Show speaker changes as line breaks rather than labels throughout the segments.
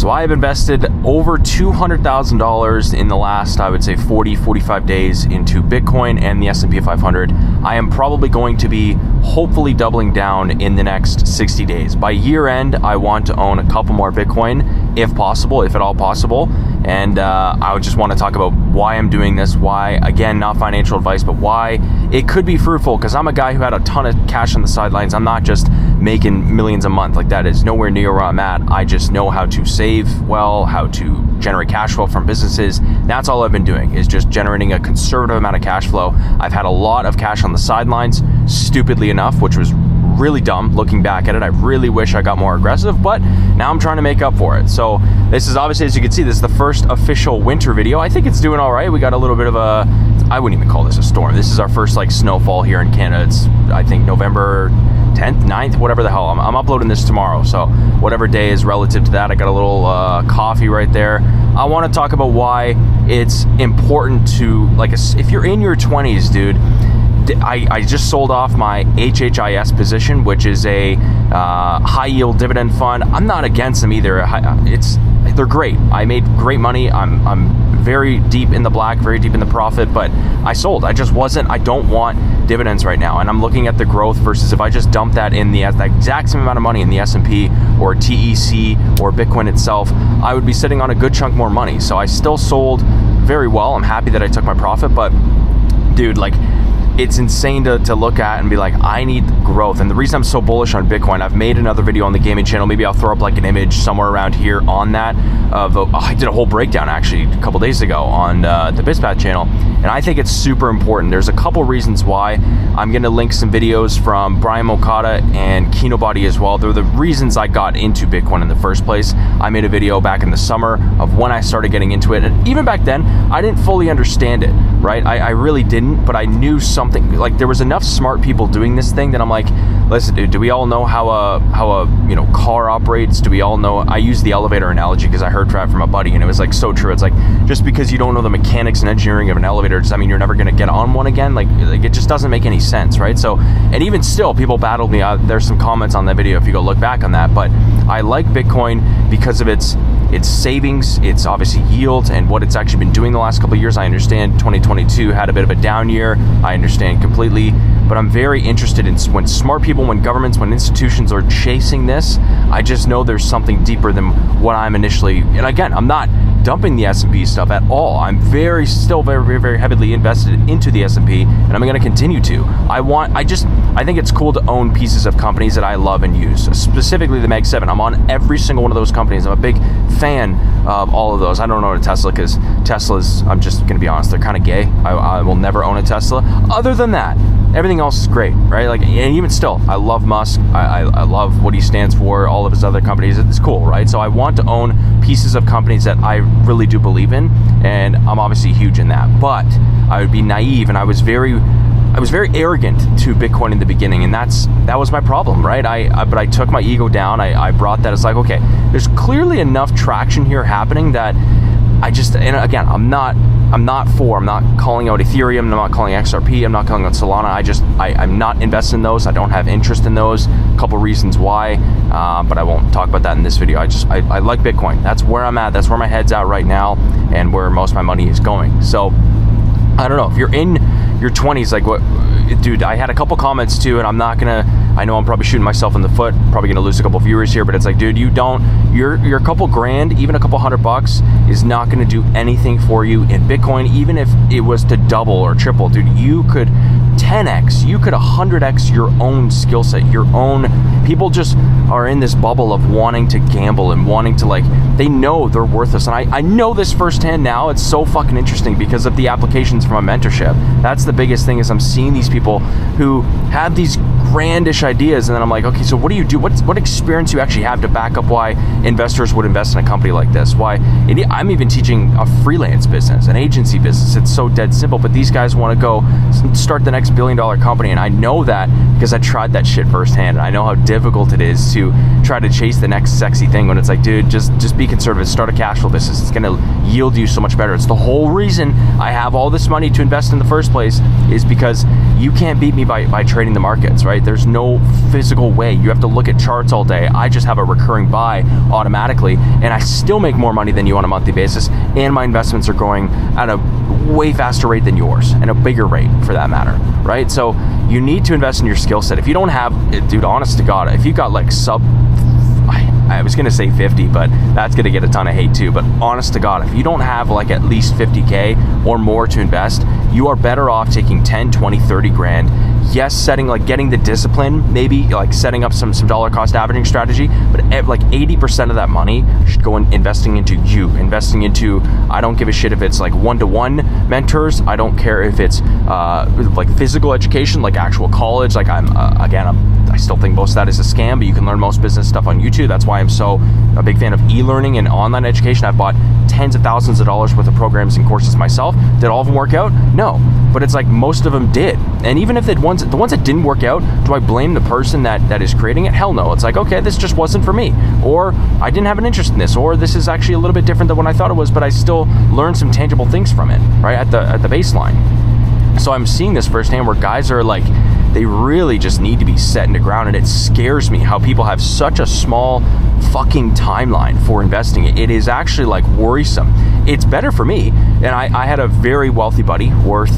So I have invested over $200,000 in the last, I would say 45 days into Bitcoin and the S&P 500. I am probably going to be hopefully doubling down in the next 60 days. By year end, I want to own a couple more Bitcoin, if possible, if at all possible. And I would just want to talk about why I'm doing this, why, again, not financial advice, but why it could be fruitful, because I'm a guy who had a ton of cash on the sidelines. I'm not just making millions a month. Like, that is nowhere near where I'm at. I just know how to save well, how to generate cash flow from businesses. That's all I've been doing, is just generating a conservative amount of cash flow. I've had a lot of cash on the sidelines, stupidly enough, which was really dumb looking back at it. I really wish I got more aggressive, but now I'm trying to make up for it. So this is obviously, as you can see, this is the first official winter video. I think it's doing all right. We got a little bit of a, I wouldn't even call this a storm. This is our first like snowfall here in Canada. It's, I think, November 10th, 9th, whatever the hell. I'm uploading this tomorrow, so whatever day is relative to that. I got a little coffee right there. I want to talk about why it's important to, like, if you're in your 20s, dude. I just sold off my HHIS position, which is a high yield dividend fund. I'm not against them either. They're great. I made great money. I'm very deep in the black, very deep in the profit, but I sold. I don't want dividends right now. And I'm looking at the growth versus if I just dump that in the exact same amount of money in the S&P or TEC or Bitcoin itself, I would be sitting on a good chunk more money. So I still sold very well. I'm happy that I took my profit, but dude, like, it's insane to look at and be like, I need growth. And the reason I'm so bullish on Bitcoin, I've made another video on the gaming channel. Maybe I'll throw up like an image somewhere around here on that. I did a whole breakdown actually a couple days ago on the BizPath channel. And I think it's super important. There's a couple reasons why. I'm going to link some videos from Brian Mokata and Kinobody as well. They're the reasons I got into Bitcoin in the first place. I made a video back in the summer of when I started getting into it. And even back then, I didn't fully understand it, right? I really didn't, but I knew something. Like, there was enough smart people doing this thing that I'm like, listen, dude, do we all know how a car operates? Do we all know? I use the elevator analogy because I heard that from a buddy, and it was like so true. It's like, just because you don't know the mechanics and engineering of an elevator, does that mean you're never going to get on one again? Like it just doesn't make any sense, right? So, and even still, people battled me. There's some comments on that video if you go look back on that. But I like Bitcoin because of its savings, its obviously yield, and what it's actually been doing the last couple of years. I understand 2022 had a bit of a down year. I understand completely, but I'm very interested in when smart people, when governments, when institutions are chasing this. I just know there's something deeper than what I'm initially, and again, I'm not dumping the S&P stuff at all. I'm still very heavily invested into the S&P, and I'm going to continue to. I think it's cool to own pieces of companies that I love and use, specifically the Mag 7. I'm on every single one of those companies. I'm a big fan of all of those. I don't own a Tesla because Teslas, I'm just going to be honest, they're kind of gay. I will never own a Tesla. Other than that, everything else is great, right? Like, and even still, I love Musk. I love what he stands for, all of his other companies. It's cool, right? So I want to own pieces of companies that I really do believe in, and I'm obviously huge in that. But I would be naive, and I was very arrogant to Bitcoin in the beginning, and that was my problem, right? But I took my ego down. I brought that. It's like, okay, there's clearly enough traction here happening that and again, I'm not calling out Ethereum, I'm not calling XRP, I'm not calling out Solana. I'm not invested in those. I don't have interest in those. A couple reasons why, but I won't talk about that in this video. I like Bitcoin. That's where I'm at. That's where my head's at right now, and where most of my money is going. So I don't know if you're in your 20s, like, what, dude, I had a couple comments too, and I know I'm probably shooting myself in the foot, probably gonna lose a couple viewers here, but it's like, dude, your couple grand, even a couple $100 is not gonna do anything for you in Bitcoin. Even if it was to double or triple, dude, you could 10x, you could 100x your own skill set, your own. People just are in this bubble of wanting to gamble and wanting to, like, they know they're worthless. And I know this firsthand now. It's so fucking interesting because of the applications from my mentorship. That's the biggest thing, is I'm seeing these people who have these grandish ideas, and then I'm like, okay, so what do you do? What experience do you actually have to back up why investors would invest in a company like this? Why I'm even teaching a freelance business, an agency business. It's so dead simple, but these guys want to go start the next billion-dollar company, and I know that because I tried that shit firsthand, and I know how difficult it is to try to chase the next sexy thing when it's like, dude, just be conservative, start a cash flow business. It's going to yield you so much better. It's the whole reason I have all this money to invest in the first place, is because you can't beat me by trading the markets, right? right? There's no physical way. You have to look at charts all day. I just have a recurring buy automatically, and I still make more money than you on a monthly basis, and my investments are growing at a way faster rate than yours, and a bigger rate for that matter, right? So you need to invest in your skill set. If you don't have, dude, honest to God, if you got like I was gonna say 50, but that's gonna get a ton of hate too. But honest to God, if you don't have like at least 50K or more to invest, you are better off taking 10, 20, 30 grand. Yes, getting the discipline, maybe like setting up some dollar cost averaging strategy, but like 80% of that money should go in investing into you, investing into, I don't give a shit if it's like one-to-one mentors. I don't care if it's like physical education, like actual college. Like I still think most of that is a scam, but you can learn most business stuff on YouTube. That's why I'm so a big fan of e-learning and online education. I've bought tens of thousands of dollars worth of programs and courses myself. Did all of them work out? No, but it's like most of them did. And even if the ones that didn't work out, do I blame the person that is creating it? Hell no. It's like, okay, this just wasn't for me, or I didn't have an interest in this, or this is actually a little bit different than what I thought it was, but I still learned some tangible things from it, right, at the baseline. So I'm seeing this firsthand where guys are like, they really just need to be set into ground, and it scares me how people have such a small fucking timeline for investing. It is actually like worrisome. It's better for me, and I had a very wealthy buddy worth,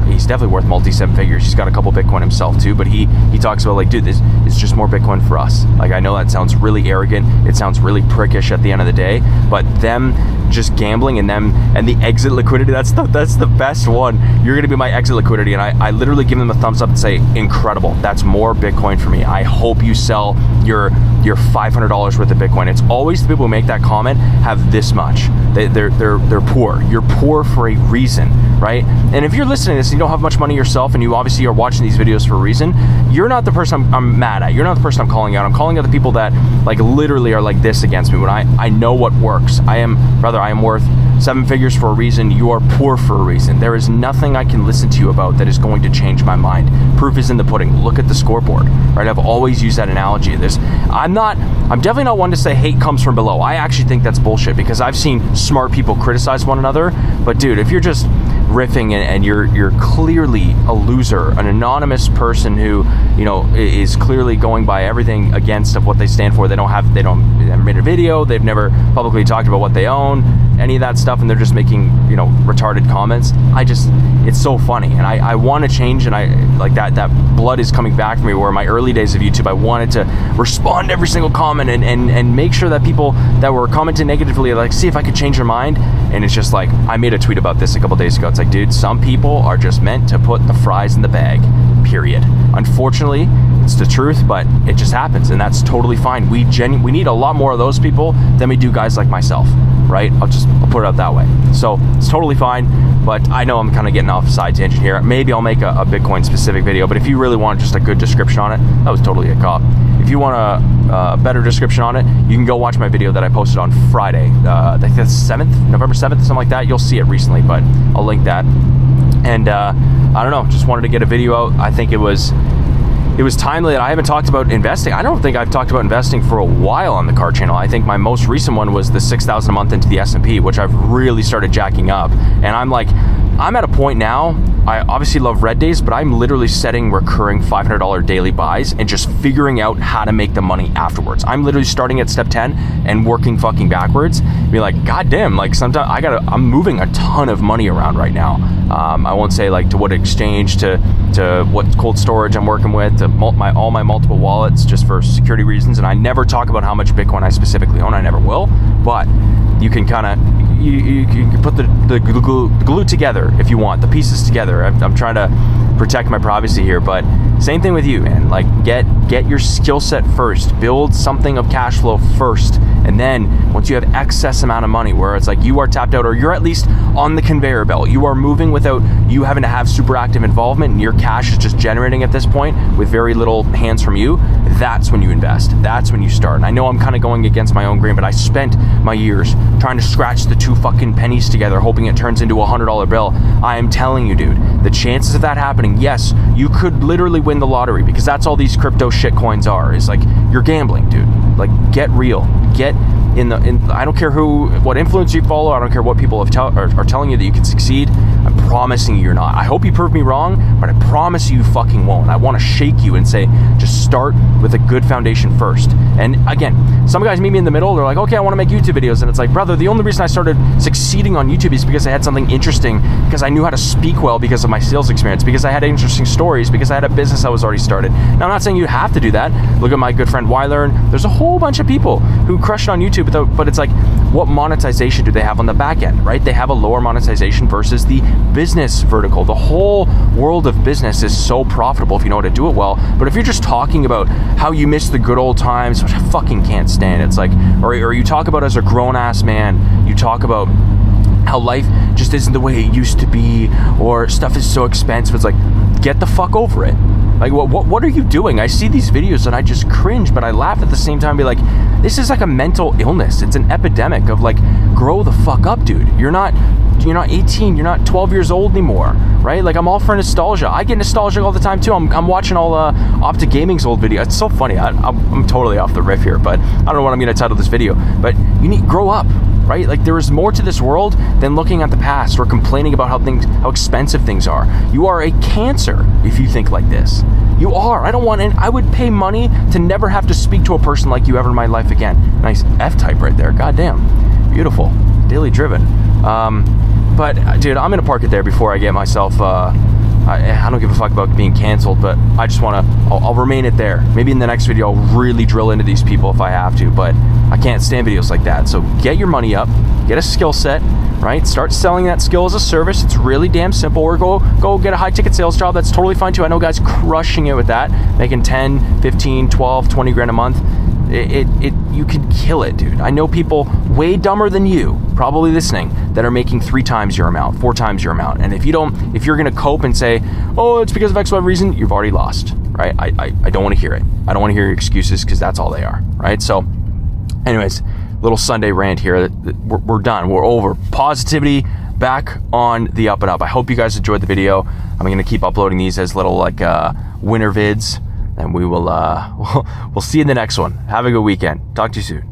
he's definitely worth multi-seven figures. He's got a couple Bitcoin himself too, but he talks about like, dude, this is just more Bitcoin for us. Like, I know that sounds really arrogant, it sounds really prickish at the end of the day, but them just gambling and the exit liquidity, that's the best one. You're gonna be my exit liquidity, and I literally give them a thumbs up and say, incredible, that's more Bitcoin for me. I hope you sell your $500 worth of Bitcoin. It's always the people who make that comment have this much. They're poor. You're poor for a reason, right? And if you're listening to this and you don't have much money yourself, and you obviously are watching these videos for a reason, you're not the person I'm mad at. You're not the person I'm calling out. I'm calling out the people that like literally are like this against me when I know what works. I am worth seven figures for a reason. You are poor for a reason. There is nothing I can listen to you about that is going to change my mind. Proof is in the pudding. Look at the scoreboard, right? I've always used that analogy of this. I'm definitely not one to say hate comes from below. I actually think that's bullshit, because I've seen smart people criticize one another. But dude, if you're just riffing and you're clearly a loser, an anonymous person who, you know, is clearly going by everything against of what they stand for. They never made a video, they've never publicly talked about what they own, any of that stuff, and they're just making, you know, retarded comments. It's so funny, and I want to change, and I like that blood is coming back for me, where in my early days of YouTube I wanted to respond to every single comment and make sure that people that were commenting negatively, like, see if I could change their mind. And it's just like, I made a tweet about this a couple days ago. It's like, dude, some people are just meant to put the fries in the bag, period. Unfortunately, it's the truth, but it just happens, and that's totally fine. We need a lot more of those people than we do guys like myself, right? I'll put it out that way. So it's totally fine, but I know I'm kind of getting off a side tangent here. Maybe I'll make a Bitcoin specific video, but if you really want just a good description on it, that was totally a cop. If you want a better description on it, you can go watch my video that I posted on Friday, I think that's 7th, November 7th, something like that. You'll see it recently, but I'll link that. And I don't know, just wanted to get a video out. I think it was timely that I haven't talked about investing. I don't think I've talked about investing for a while on the car channel. I think my most recent one was the $6,000 a month into the S&P, which I've really started jacking up. And I'm at a point now, I obviously love red days, but I'm literally setting recurring $500 daily buys and just figuring out how to make the money afterwards. I'm literally starting at step 10 and working fucking backwards. Be like, God damn, like sometimes I'm moving a ton of money around right now. I won't say like to what exchange, to what cold storage I'm working with, to all my multiple wallets, just for security reasons. And I never talk about how much Bitcoin I specifically own. I never will, but you can kind of, you can put the glue together if you want, the pieces together. I'm trying to protect my privacy here, but same thing with you, man. Like, get your skill set first, build something of cash flow first, and then once you have excess amount of money where it's like you are tapped out, or you're at least on the conveyor belt, you are moving without you having to have super active involvement, and your cash is just generating at this point with very little hands from you, that's when you invest. That's when you start. And I know I'm kind of going against my own grain, but I spent my years trying to scratch the two fucking pennies together, hoping it turns into a $100 bill. I am telling you, dude, the chances of that happening, yes, you could literally win the lottery, because that's all these crypto shit coins are, is like, you're gambling, dude. Like, get real. Get I don't care what influence you follow. I don't care what people are telling you that you can succeed. I'm promising you're not. I hope you prove me wrong, but I promise you fucking won't. I want to shake you and say, just start with a good foundation first. And again, some guys meet me in the middle. They're like, okay, I want to make YouTube videos. And it's like, brother, the only reason I started succeeding on YouTube is because I had something interesting, because I knew how to speak well because of my sales experience, because I had interesting stories, because I had a business that was already started. Now, I'm not saying you have to do that. Look at my good friend Wylearn. There's a whole bunch of people who crush it on YouTube, but it's like, what monetization do they have on the back end, right? They have a lower monetization versus the business vertical. The whole world of business is so profitable if you know how to do it well. But if you're just talking about how you miss the good old times, which I fucking can't stand, it's like, or you talk about as a grown-ass man, you talk about how life just isn't the way it used to be, or stuff is so expensive. It's like, get the fuck over it. Like, what are you doing? I see these videos and I just cringe, but I laugh at the same time and be like, this is like a mental illness. It's an epidemic of like, grow the fuck up, dude. You're not 18, you're not 12 years old anymore, right? Like, I'm all for nostalgia. I get nostalgic all the time too. I'm watching all Optic Gaming's old videos. It's so funny. I'm totally off the riff here, but I don't know what I'm gonna title this video, but you need grow up, right? Like, there is more to this world than looking at the past or complaining about how expensive things are. You are a cancer if you think like this. You are. I would pay money to never have to speak to a person like you ever in my life again. Nice F-type right there. Goddamn. Beautiful. Daily driven. But dude, I'm gonna park it there before I get myself, I don't give a fuck about being canceled, but I just I'll remain it there. Maybe in the next video, I'll really drill into these people if I have to, but I can't stand videos like that. So get your money up, get a skill set, right? Start selling that skill as a service. It's really damn simple. Or go get a high ticket sales job. That's totally fine too. I know guys crushing it with that, making 10, 15, 12, 20 grand a month. You can kill it, dude. I know people way dumber than you, probably listening, that are making 3 times your amount, 4 times your amount. And if you're gonna cope and say, oh, it's because of X, Y reason, you've already lost, right? I don't want to hear it. I don't want to hear your excuses, because that's all they are, right? So anyways, little Sunday rant here. We're done. We're over. Positivity back on the up and up. I hope you guys enjoyed the video. I'm gonna keep uploading these as little like winter vids. And we will we'll see you in the next one. Have a good weekend. Talk to you soon.